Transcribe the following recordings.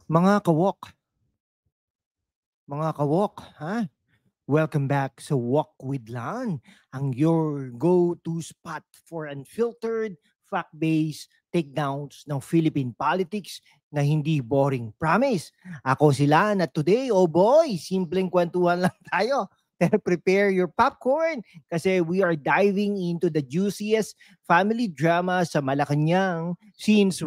Mga kawok, ha? Welcome back sa Walk with Lan, ang your go-to spot for unfiltered, fact-based takedowns ng Philippine politics na hindi boring. Promise, ako si Lan at today, oh boy, simpleng kwentuhan lang tayo. Pero prepare your popcorn kasi we are diving into the juiciest family drama sa Malacanang since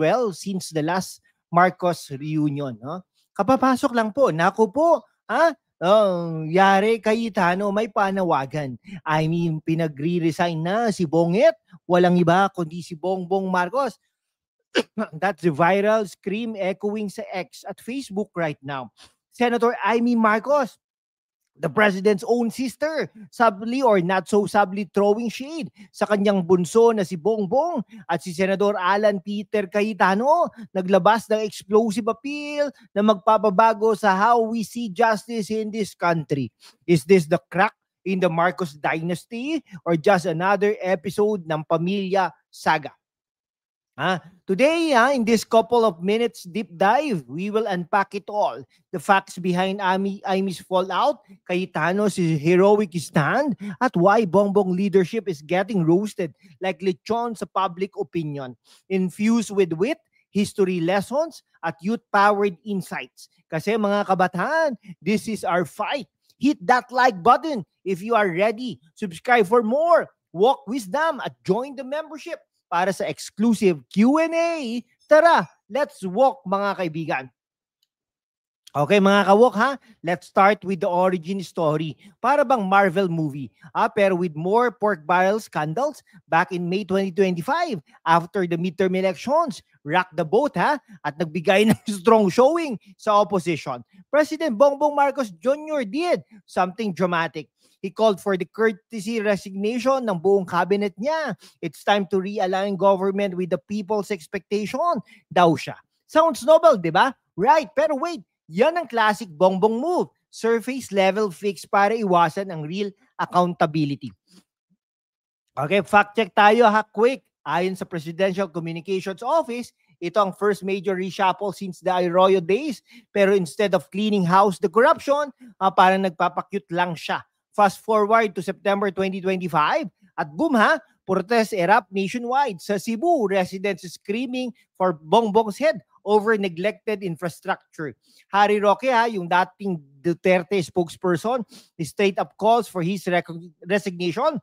the last Marcos reunion. No? Kapapasok lang po, naku po, ha? Oh, yari Cayetano may panawagan. I mean, pinagre-resign na si Bonget. Walang iba kundi si Bongbong Marcos. That's the viral scream echoing sa X at Facebook right now. Senator Amy Marcos, the president's own sister, subtly or not so subtly throwing shade sa kanyang bunso na si Bongbong at si Senador Alan Peter Cayetano naglabas ng explosive appeal na magpapabago sa how we see justice in this country. Is this the crack in the Marcos dynasty or just another episode ng Pamilya Saga? Today, in this couple of minutes deep dive, we will unpack it all. The facts behind Amy's fallout, Cayetano's heroic stand, at why Bongbong leadership is getting roasted like lechon sa public opinion. Infused with wit, history lessons, at youth-powered insights. Kasi mga kabataan, this is our fight. Hit that like button if you are ready. Subscribe for more. Walk wisdom at join the membership para sa exclusive Q&A. Tara, let's walk mga kaibigan. Okay mga kawok ha, let's start with the origin story. Para bang Marvel movie, pero with more pork barrel scandals back in May 2025 after the midterm elections. Rock the boat ha, at nagbigay ng strong showing sa opposition. President Bongbong Marcos Jr. did something dramatic. He called for the courtesy resignation ng buong cabinet niya. It's time to realign government with the people's expectation, daw siya. Sounds noble, di ba? Right, pero wait, yan ang classic Bongbong move. Surface level fix para iwasan ang real accountability. Okay, fact check tayo ha, quick. Ayon sa Presidential Communications Office, ito ang first major reshuffle since the Arroyo days. Pero instead of cleaning house the corruption, parang nagpapakyut lang siya. Fast forward to September 2025 at boom ha, protest erupt nationwide. Sa Cebu, residents screaming for Bongbong's head over neglected infrastructure. Harry Roque ha, yung dating Duterte spokesperson, straight up calls for his resignation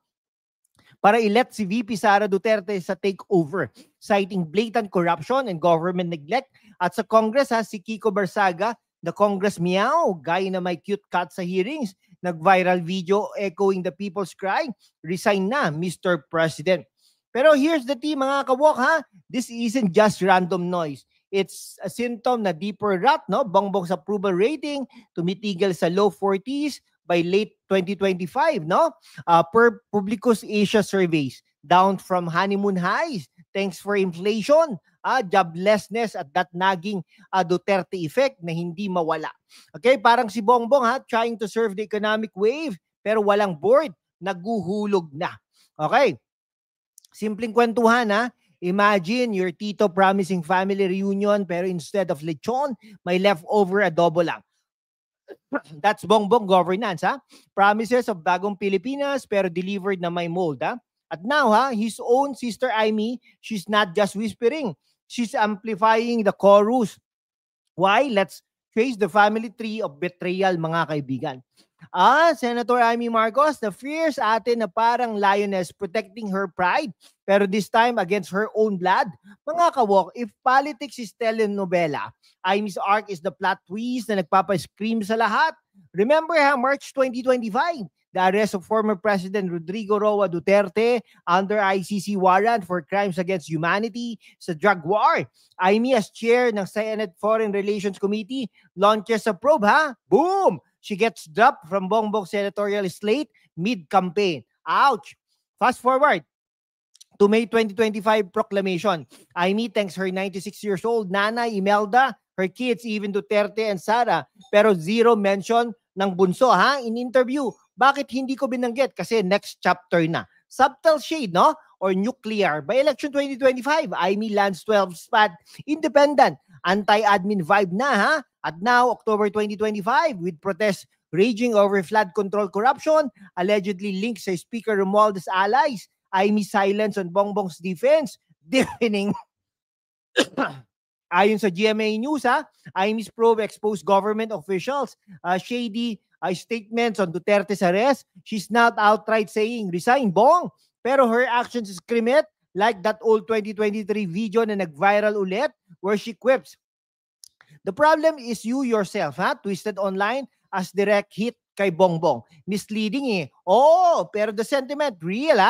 para i-let si VP Sara Duterte sa takeover, citing blatant corruption and government neglect. At sa Congress ha, si Kiko Barsaga, the Congress meow, guy na may cute cat sa hearings, nag-viral video echoing the people's cry, resign na, Mr. President. Pero here's the tea mga kawok ha, this isn't just random noise. It's a symptom na deeper rot, no? Bongbong's approval rating tumitigil sa low 40s by late 2025, no? Per Publicus Asia surveys, down from honeymoon highs thanks for inflation, joblessness at that naging Duterte effect na hindi mawala. Okay, parang si Bongbong ha, trying to surf the economic wave pero walang board, naguhulog na. Okay, simpleng kwentuhan ha. Imagine your tito promising family reunion pero instead of lechon, may leftover adobo lang. That's Bongbong governance ha. Promises of bagong Pilipinas pero delivered na may mold ha. At now ha, his own sister Amy, she's not just whispering, she's amplifying the chorus. Why? Let's trace the family tree of betrayal mga kaibigan. Senator Amy Marcos, the fierce ate na parang lioness protecting her pride, pero this time against her own blood. Mga kawok, if politics is telenovela, Amy's arc is the plot twist na nagpapa-scream sa lahat. Remember ha, March 2025, the arrest of former President Rodrigo Roa Duterte under ICC warrant for crimes against humanity sa drug war. Amy as chair ng Senate Foreign Relations Committee launches a probe ha. Boom! She gets dropped from Bongbong senatorial slate mid-campaign. Ouch! Fast forward to May 2025 proclamation. Amy thanks her 96 years old Nanay Imelda, her kids, even Duterte and Sara. Pero zero mention ng bunso ha. In interview, bakit hindi ko binanggit? Kasi next chapter na. Subtle shade, no? Or nuclear. By election 2025, Amy lands 12 spot independent. anti-admin vibe na, ha? At now, October 2025, with protests raging over flood control corruption, allegedly linked sa Speaker Romualdez allies, Amy silence on Bongbong's defense, deafening. Ayon sa GMA News, Amy's probe exposed government officials, shady statements on Duterte's arrest. She's not outright saying, resign, Bong. Pero her actions scream it, like that old 2023 video na nag-viral ulit, where she quips, the problem is you yourself, twisted online as direct hit kay Bongbong. Misleading eh. Oh, pero the sentiment, real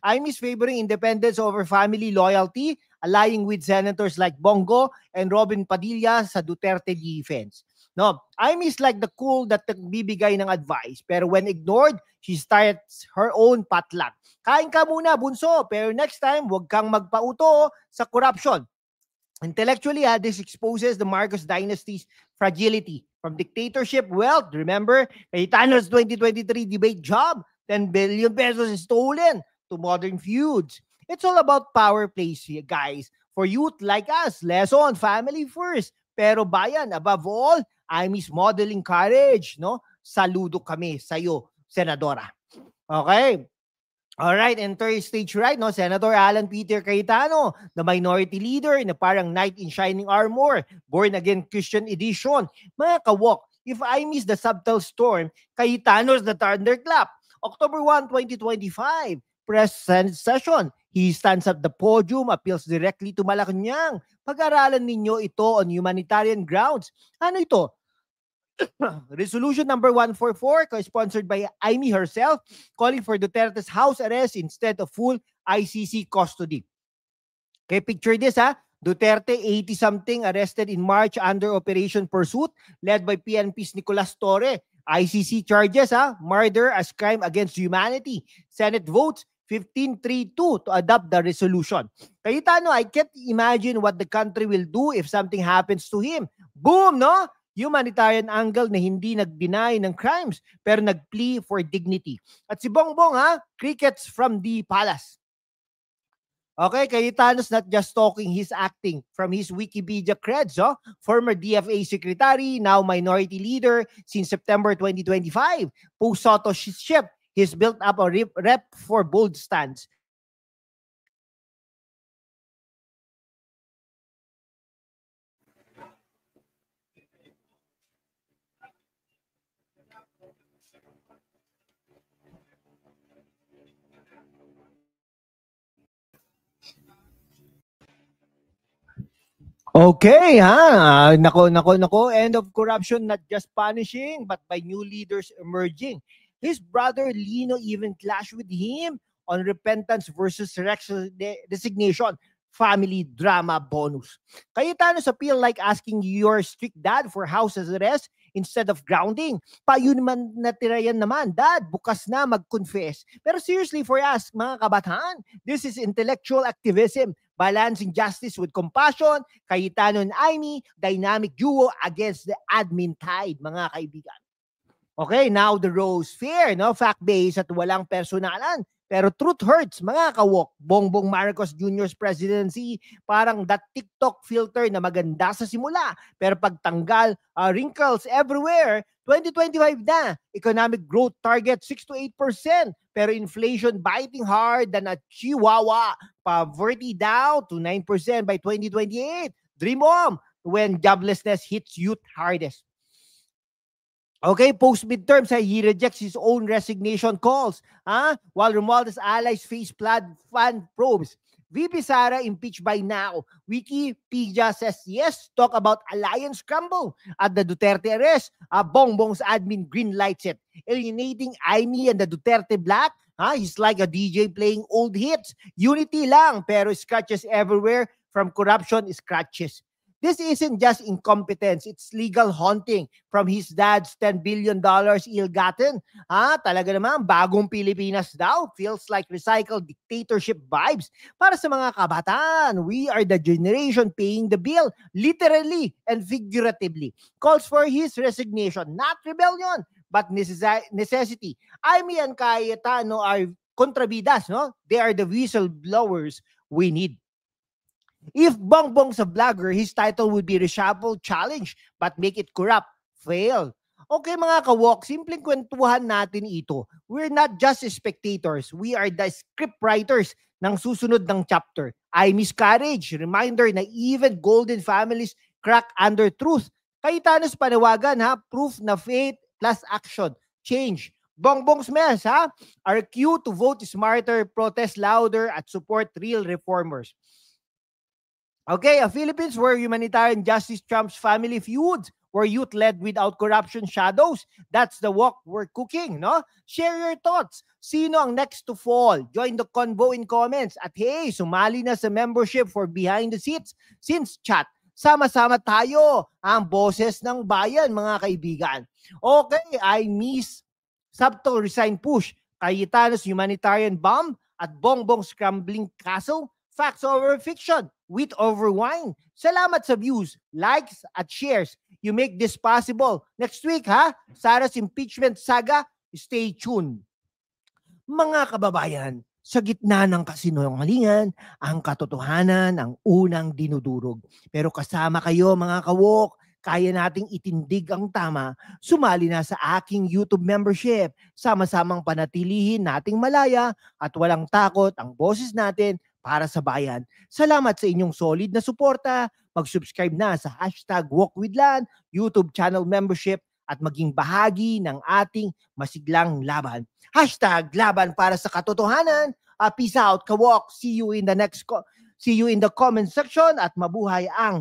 Amy's favoring independence over family loyalty, allying with senators like Bongo and Robin Padilla sa Duterte defense. No, Amy's like the cool that nagbibigay ng advice, pero when ignored, she starts her own potluck. Kain ka muna, bunso, pero next time, huwag kang magpauto sa corruption. Intellectually, this exposes the Marcos dynasty's fragility. From dictatorship wealth, remember, Cayetano's 2023 debate job, 10 billion pesos is stolen, to modern feuds. It's all about power plays, guys. For youth like us, lesson, family first. Pero bayan, above all, Amy's modeling courage, no? Saludo kami sa'yo, Senadora. Okay. All right, and third stage right, no? Senator Alan Peter Cayetano, the minority leader na parang knight in shining armor, born again Christian edition. Mga kawok, if I miss the subtle storm, Cayetano's the thunderclap. October 1, 2025, press session. He stands at the podium, appeals directly to Malacanang. Pag-aralan ninyo ito on humanitarian grounds. Ano ito? Resolution number 144, co-sponsored by Amy herself, calling for Duterte's house arrest instead of full ICC custody. Okay, picture this, Duterte, 80-something, arrested in March under Operation Pursuit, led by PNP's Nicolas Torre. ICC charges, murder as crime against humanity. Senate votes 15-3-2 to adopt the resolution. Cayetano, I can't imagine what the country will do if something happens to him. Boom, no? Humanitarian angle na hindi nag-deny ng crimes pero nag-plea for dignity. At si Bongbong, crickets from the palace. Okay, Cayetano's not just talking, he's acting from his Wikipedia creds. Former DFA secretary, now minority leader since September 2025. Post-Soto ship, he's built up a rep for bold stands. Okay, nako, end of corruption not just punishing but by new leaders emerging. His brother Lino even clashed with him on repentance versus resignation, family drama bonus. Cayetano's appeal like asking your strict dad for house arrest instead of grounding. Payo naman natira yan naman, dad, bukas na mag-confess. Pero seriously for us, mga kabataan, this is intellectual activism, balancing justice with compassion. Cayetano and Amy, dynamic duo against the admin tide, mga kaibigan. Okay, now the rose fair, no? Fact-based at walang personalan. Pero truth hurts, mga kawok. Bongbong Marcos Jr.'s presidency, parang that TikTok filter na maganda sa simula. Pero pagtanggal, wrinkles everywhere. 2025 na, economic growth target 6 to 8%. Pero inflation biting hard than a chihuahua. Poverty down to 9% by 2028. Dream on when joblessness hits youth hardest. Okay, post-midterms, he rejects his own resignation calls. While Romualdez allies face flood fund probes. VP Sara impeached by now. Wikipedia says yes, talk about alliance scramble at the Duterte arrest. Bongbong's admin green lights it. Alienating Amy and the Duterte black. He's like a DJ playing old hits. Unity lang, pero scratches everywhere from corruption scratches. This isn't just incompetence, it's legal haunting from his dad's $10 billion ill-gotten. Talaga naman, bagong Pilipinas daw. Feels like recycled dictatorship vibes. Para sa mga kabataan, we are the generation paying the bill, literally and figuratively. Calls for his resignation, not rebellion, but necessity. Amy and Cayetano are contrabidas, no? They are the whistleblowers we need. If Bongbong's a vlogger, his title would be Reshuffle Challenge, but make it corrupt. Fail. Okay mga kawok, simpleng kwentuhan natin ito. We're not just spectators, we are the script writers ng susunod ng chapter. I miscarriage, reminder na even golden families crack under truth. Cayetanos panawagan ha, proof na faith plus action, change. Bongbong's mess ha, our cue to vote smarter, protest louder at support real reformers. Okay, a Philippines where humanitarian justice trumps family feuds, where youth led without corruption shadows. That's the walk we're cooking, no? Share your thoughts. Sino ang next to fall? Join the convo in comments. At hey, sumali na sa membership for Behind the Seats since chat. Sama-sama tayo, ang boses ng bayan, mga kaibigan. Okay, I miss subtle resign push, Cayetanos humanitarian bomb, at Bongbong scrambling castle. Facts over fiction, wit over wine. Salamat sa views, likes, at shares. You make this possible. Next week, ha? Sara's impeachment saga, stay tuned. Mga kababayan, sa gitna ng kasinungalingan, ang katotohanan ang unang dinudurog. Pero kasama kayo mga kawok, kaya nating itindig ang tama. Sumali na sa aking YouTube membership. Sama-samang panatilihin nating malaya at walang takot ang boses natin para sa bayan. Salamat sa inyong solid na suporta. Mag-subscribe na sa #WalkWithLan, YouTube channel membership at maging bahagi ng ating masiglang laban. #laban para sa katotohanan. Peace out, kawok. See you in the comment section at mabuhay ang